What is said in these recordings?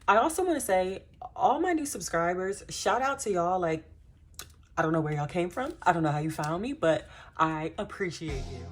I also want to say, all my new subscribers, shout out to y'all. Like, I don't know where y'all came from. I don't know how you found me, but I appreciate you.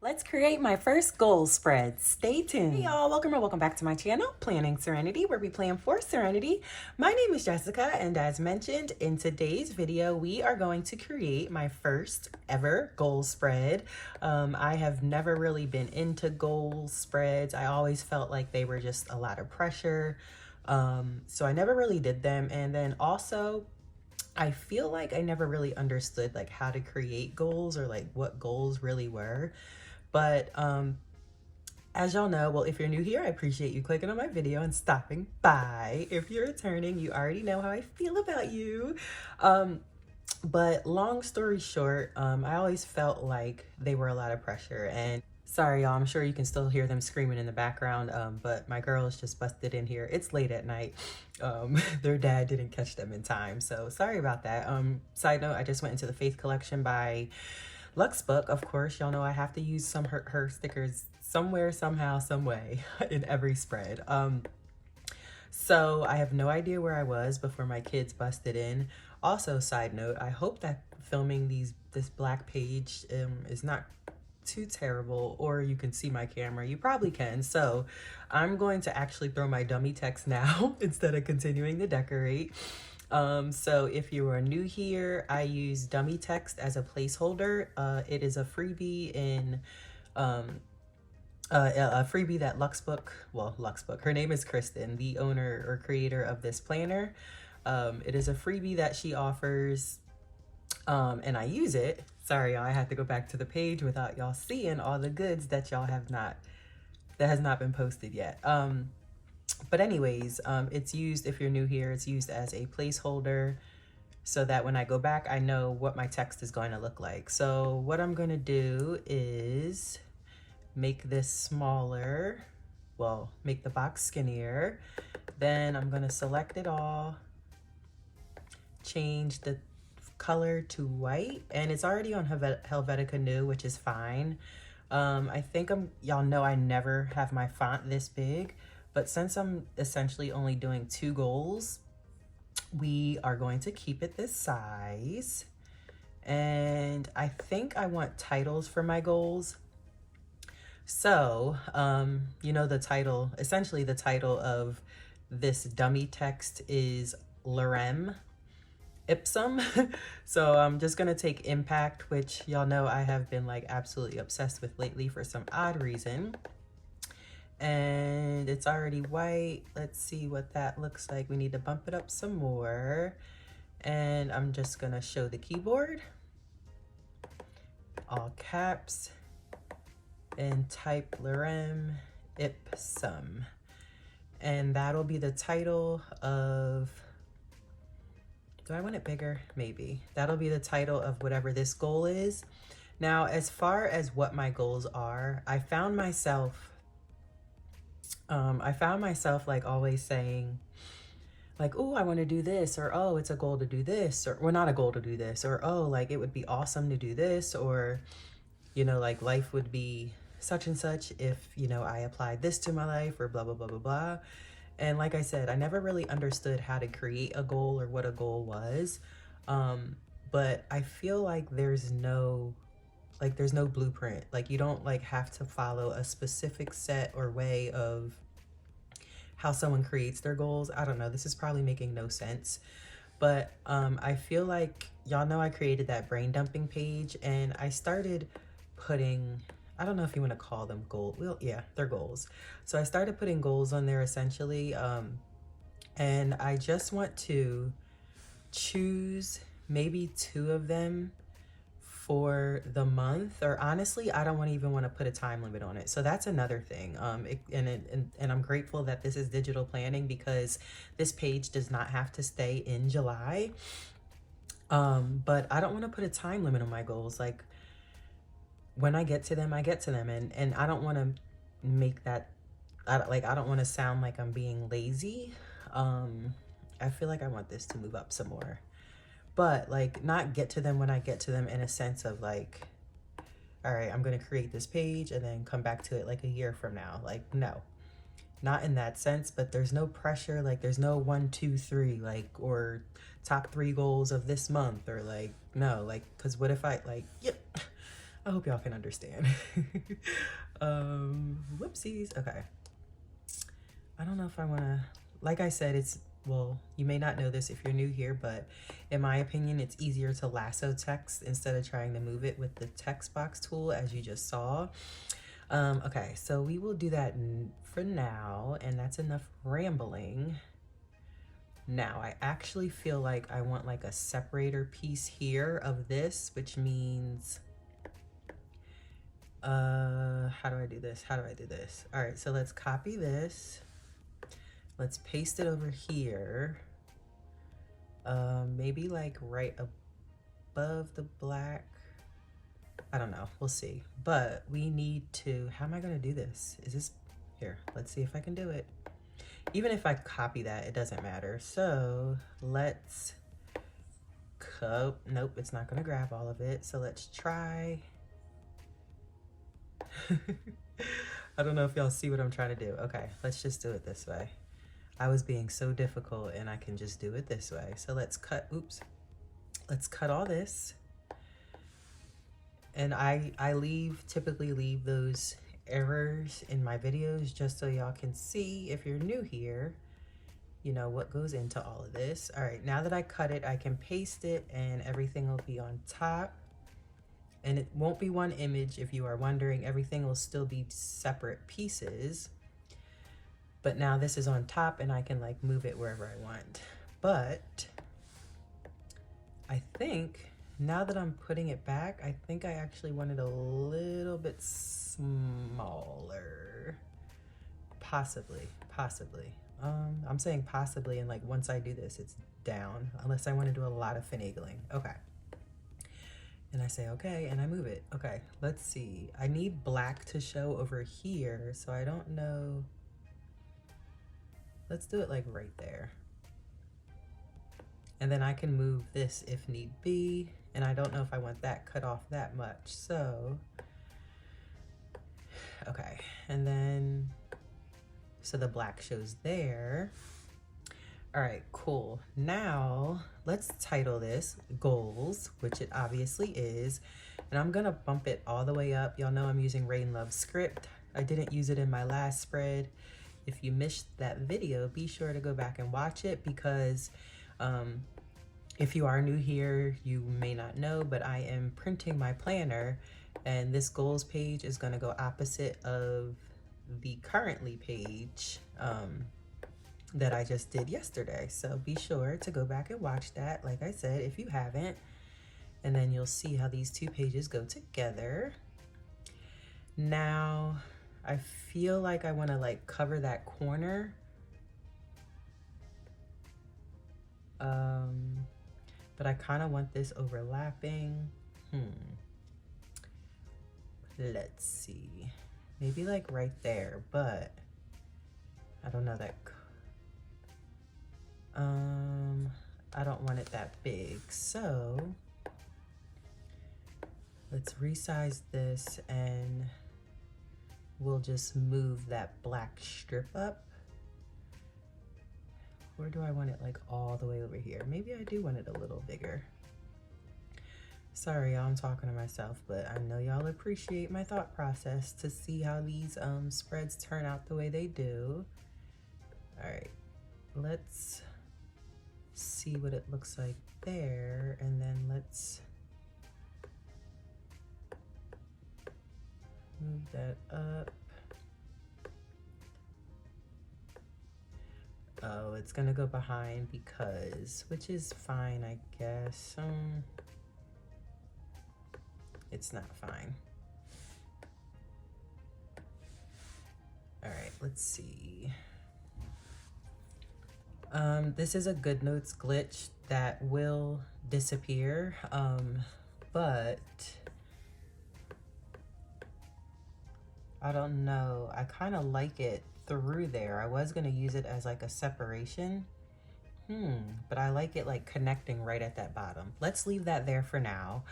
Let's create my first goal spread. Stay tuned. Hey y'all, welcome or welcome back to my channel, Planning Serenity, where we plan for serenity. My name is Jessica, and as mentioned in today's video, we are going to create my first ever goal spread. I have never really been into goal spreads. I always felt like they were just a lot of pressure. So I never really did them. And then also, I feel like I never really understood like how to create goals or like what goals really were. But as y'all know, well, if you're new here, I appreciate you clicking on my video and stopping by. If you're returning, you already know how I feel about you. But long story short, I always felt like they were a lot of pressure. And sorry, y'all, I'm sure you can still hear them screaming in the background, but my girls just busted in here. It's late at night. Their dad didn't catch them in time, so sorry about that. Side note, I just went into the Faith collection by Luxbook. Of course, y'all know I have to use some her stickers somewhere, somehow, some way in every spread. So I have no idea where I was before my kids busted in. Also, side note, I hope that filming this black page is not too terrible, or you can see my camera. You probably can. So I'm going to actually throw my dummy text now instead of continuing to decorate. So if you are new here, I use dummy text as a placeholder. It is a freebie in a freebie that Luxbook, her name is Kristen, the owner or creator of this planner. It is a freebie that she offers, and I use it. Sorry, y'all, I had to go back to the page without y'all seeing all the goods that y'all that has not been posted yet. But anyways, it's used, if you're new here, it's used as a placeholder so that when I go back, I know what my text is going to look like. So what I'm going to do is make this smaller, well, make the box skinnier. Then I'm going to select it all, change the color to white, and it's already on Helvetica New, which is fine. I think y'all know I never have my font this big, but since I'm essentially only doing 2 goals, we are going to keep it this size. And I think I want titles for my goals. So, you know, the title, essentially the title of this dummy text is Lorem Ipsum. So I'm just gonna take impact, which y'all know I have been like absolutely obsessed with lately for some odd reason. And it's already white. Let's see what that looks like. We need to bump it up some more. And I'm just gonna show the keyboard, all caps, and type Lorem Ipsum. And that'll be the title of, do I want it bigger? Maybe. That'll be the title of whatever this goal is. Now, as far as what my goals are, I found myself like always saying like, oh, I want to do this, or oh, it's a goal to do this, or well, not a goal to do this, or oh, like it would be awesome to do this, or, you know, like life would be such and such if, you know, I applied this to my life, or blah, blah, blah, blah, blah. And like I said, I never really understood how to create a goal or what a goal was. But I feel like there's no blueprint. Like you don't like have to follow a specific set or way of how someone creates their goals. I don't know, this is probably making no sense. But I feel like y'all know I created that brain dumping page, and I started putting, I don't know if you want to call them goals. Well, yeah, they're goals. So I started putting goals on there essentially. And I just want to choose maybe 2 of them for the month, or honestly, I don't even want to put a time limit on it. So that's another thing. And I'm grateful that this is digital planning, because this page does not have to stay in July. But I don't want to put a time limit on my goals. Like when I get to them, I get to them, and I don't want to make that, I don't want to sound like I'm being lazy. I feel like I want this to move up some more, but like not get to them when I get to them, in a sense of like, all right, I'm gonna create this page and then come back to it like a year from now. Like, no, not in that sense, but there's no pressure. Like, there's no 1, 2, 3, like, or top 3 goals of this month, or like, no, like, because what if I, like, yep, I hope y'all can understand. Whoopsies. Okay. I don't know if I want to, like I said, it's, well, you may not know this if you're new here, but in my opinion, it's easier to lasso text instead of trying to move it with the text box tool, as you just saw. Okay, so we will do that for now, and that's enough rambling. Now, I actually feel like I want like a separator piece here of this, which means, how do I do this? How do I do this? All right, so let's copy this. Let's paste it over here. Maybe like right above the black. I don't know, we'll see. But we need to, how am I gonna do this? Is this, here, let's see if I can do it. Even if I copy that, it doesn't matter. So let's, nope, it's not gonna grab all of it. So let's try. I don't know if y'all see what I'm trying to do. Okay, let's just do it this way. I was being so difficult and I can just do it this way. So let's cut, oops. Let's cut all this. And I typically leave those errors in my videos just so y'all can see, if you're new here, you know, what goes into all of this. All right, now that I cut it, I can paste it and everything will be on top. And it won't be one image if you are wondering, everything will still be separate pieces. But now this is on top and I can like move it wherever I want. But I think now that I'm putting it back, I think I actually want it a little bit smaller. Possibly. I'm saying possibly, and like once I do this, it's down, unless I want to do a lot of finagling. Okay. And I say, okay, and I move it. Okay, let's see. I need black to show over here, so I don't know. Let's do it like right there. And then I can move this if need be. And I don't know if I want that cut off that much. So, okay. And then, so the black shows there. All right, cool. Now let's title this Goals, which it obviously is. And I'm gonna bump it all the way up. Y'all know I'm using Rain Love script. I didn't use it in my last spread. If you missed that video, be sure to go back and watch it, because if you are new here, you may not know, but I am printing my planner, and this goals page is going to go opposite of the currently page that I just did yesterday. So be sure to go back and watch that, like I said, if you haven't, and then you'll see how these two pages go together. Now, I feel like I want to like cover that corner. But I kind of want this overlapping. Let's see. Maybe like right there, but I don't know that. I don't want it that big. So let's resize this and we'll just move that black strip up. Or do I want it like all the way over here? Maybe I do want it a little bigger. Sorry, y'all, I'm talking to myself, but I know y'all appreciate my thought process to see how these spreads turn out the way they do. All right, let's see what it looks like there, and then let's move that up. Oh, it's gonna go behind because, which is fine, I guess. It's not fine. All right, let's see. This is a Goodnotes glitch that will disappear, but I don't know. I kind of like it through there. I was gonna use it as like a separation. But I like it like connecting right at that bottom. Let's leave that there for now.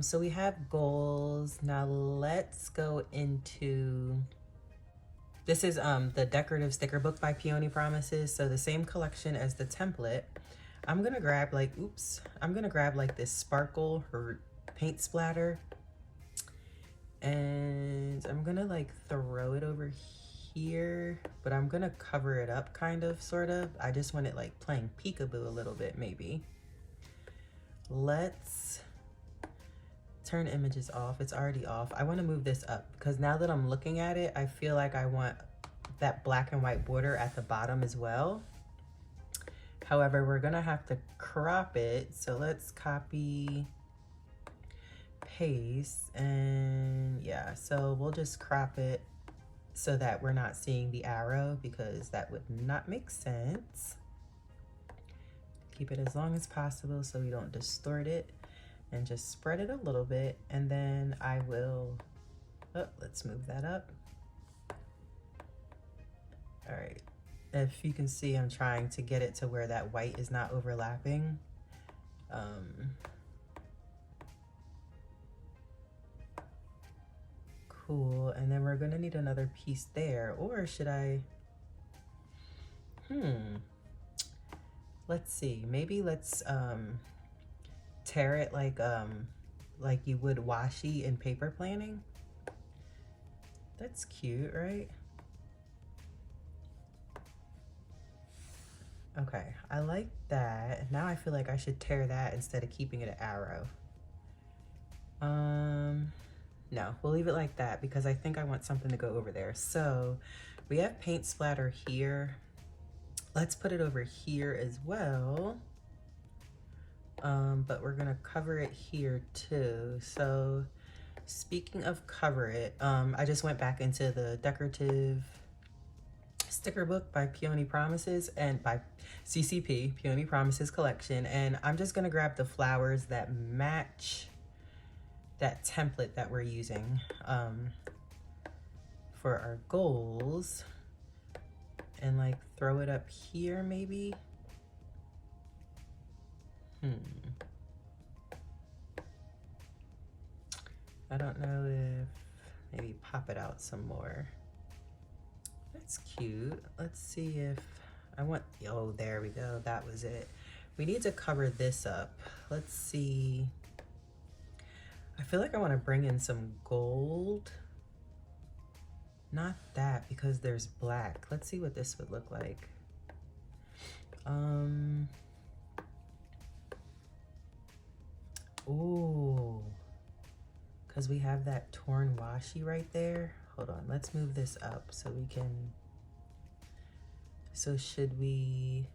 So we have goals. Now let's go into, this is the decorative sticker book by Peony Promises. So the same collection as the template. I'm gonna grab like, I'm gonna grab like this sparkle or paint splatter, and I'm gonna like throw it over here, but I'm gonna cover it up kind of, sort of. I just want it like playing peekaboo a little bit maybe. Let's turn images off. It's already off. I want to move this up because now that I'm looking at it, I feel like I want that black and white border at the bottom as well. However, we're gonna have to crop it. So let's copy, paste, and yeah, so we'll just crop it so that we're not seeing the arrow because that would not make sense. Keep it as long as possible so we don't distort it, and just spread it a little bit, and then I will, let's move that up. All right, if you can see, I'm trying to get it to where that white is not overlapping. Cool, and then we're gonna need another piece there, or should I, let's see, maybe let's tear it like you would washi in paper planning. That's cute, right? Okay, I like that. Now I feel like I should tear that instead of keeping it an arrow. No, we'll leave it like that because I think I want something to go over there. So we have paint splatter here. Let's put it over here as well. But we're gonna cover it here too. So speaking of cover it, I just went back into the decorative sticker book by Peony Promises and by CCP, Peony Promises collection. And I'm just gonna grab the flowers that match that template that we're using for our goals, and like throw it up here maybe. I don't know if, maybe pop it out some more. That's cute. Let's see if I want, oh, there we go. That was it. We need to cover this up. Let's see. I feel like I want to bring in some gold. Not that, because there's black. Let's see what this would look like. Ooh, because we have that torn washi right there. Hold on, let's move this up so we can, so should we,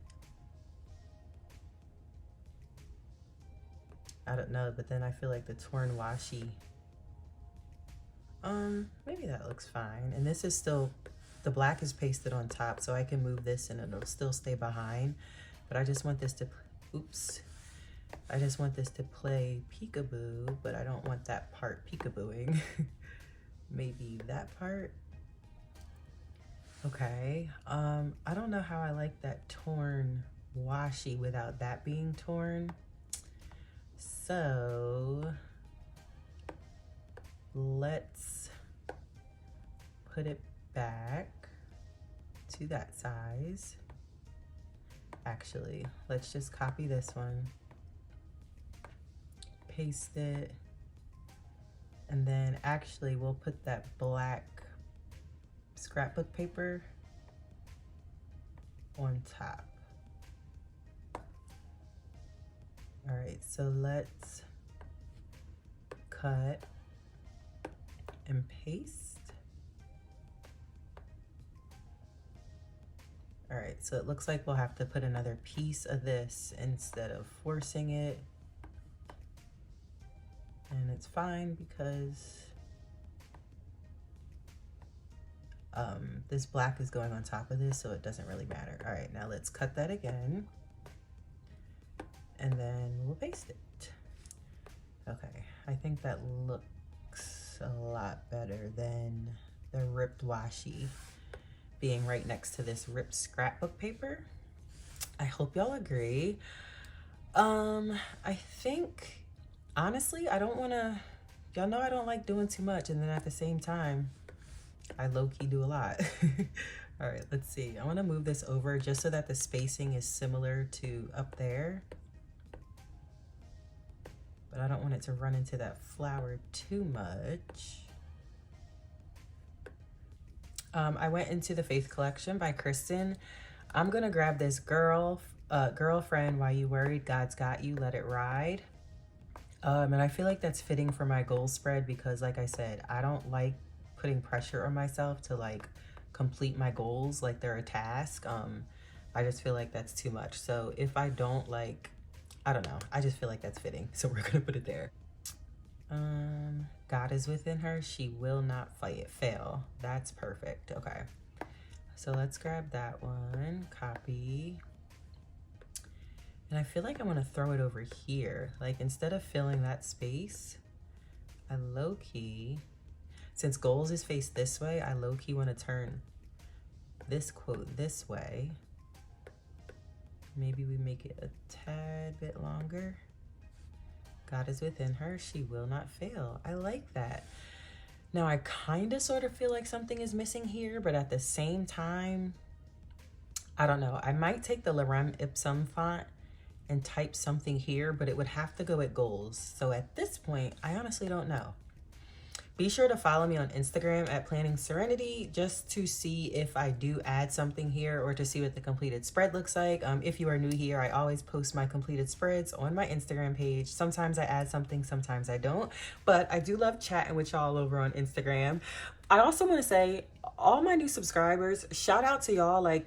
I don't know, but then I feel like the torn washi, maybe that looks fine. And this is still, the black is pasted on top, so I can move this and it'll still stay behind. But I just want this to, I just want this to play peekaboo, but I don't want that part peekabooing. Maybe that part. Okay, I don't know how I like that torn washi without that being torn. So let's put it back to that size. Actually, let's just copy this one, paste it, and then actually we'll put that black scrapbook paper on top. All right, so let's cut and paste. All right, so it looks like we'll have to put another piece of this instead of forcing it. And it's fine because this black is going on top of this, so it doesn't really matter. All right, now let's cut that again. And then we'll paste it. Okay, I think that looks a lot better than the ripped washi being right next to this ripped scrapbook paper. I hope y'all agree. I think, honestly, I don't want to, y'all know I don't like doing too much, and then at the same time, I low-key do a lot. All right, let's see. I want to move this over just so that the spacing is similar to up there. But I don't want it to run into that flower too much. I went into the Faith Collection by Kristen. I'm gonna grab this girlfriend, why you worried, God's got you, let it ride. And I feel like that's fitting for my goal spread because, like I said, I don't like putting pressure on myself to like complete my goals like they're a task. I just feel like that's too much. So if I don't like, I don't know, I just feel like that's fitting. So we're gonna put it there. God is within her, she will not fail. That's perfect. Okay. So let's grab that one, copy. And I feel like I want to throw it over here. Like instead of filling that space, I low-key, since goals is faced this way, I low-key want to turn this quote this way. Maybe we make it a tad bit longer. God is within her, she will not fail. I like that. Now I kind of sort of feel like something is missing here, but at the same time, I don't know. I might take the Lorem Ipsum font and type something here, but it would have to go at goals. So at this point, I honestly don't know. Be sure to follow me on Instagram at Planning Serenity just to see if I do add something here or to see what the completed spread looks like. If you are new here, I always post my completed spreads on my Instagram page. Sometimes I add something, sometimes I don't, but I do love chatting with y'all over on Instagram. I also want to say all my new subscribers, shout out to y'all. Like,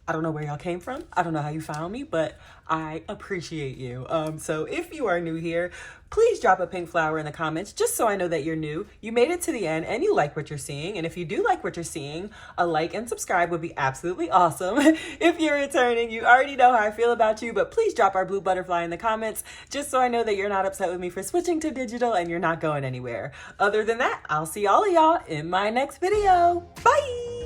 I don't know where y'all came from. I don't know how you found me, but I appreciate you. So if you are new here, please drop a pink flower in the comments just so I know that you're new. You made it to the end and you like what you're seeing. And if you do like what you're seeing, a like and subscribe would be absolutely awesome. If you're returning, you already know how I feel about you, but please drop our blue butterfly in the comments just so I know that you're not upset with me for switching to digital and you're not going anywhere. Other than that, I'll see all of y'all in my next video. Bye!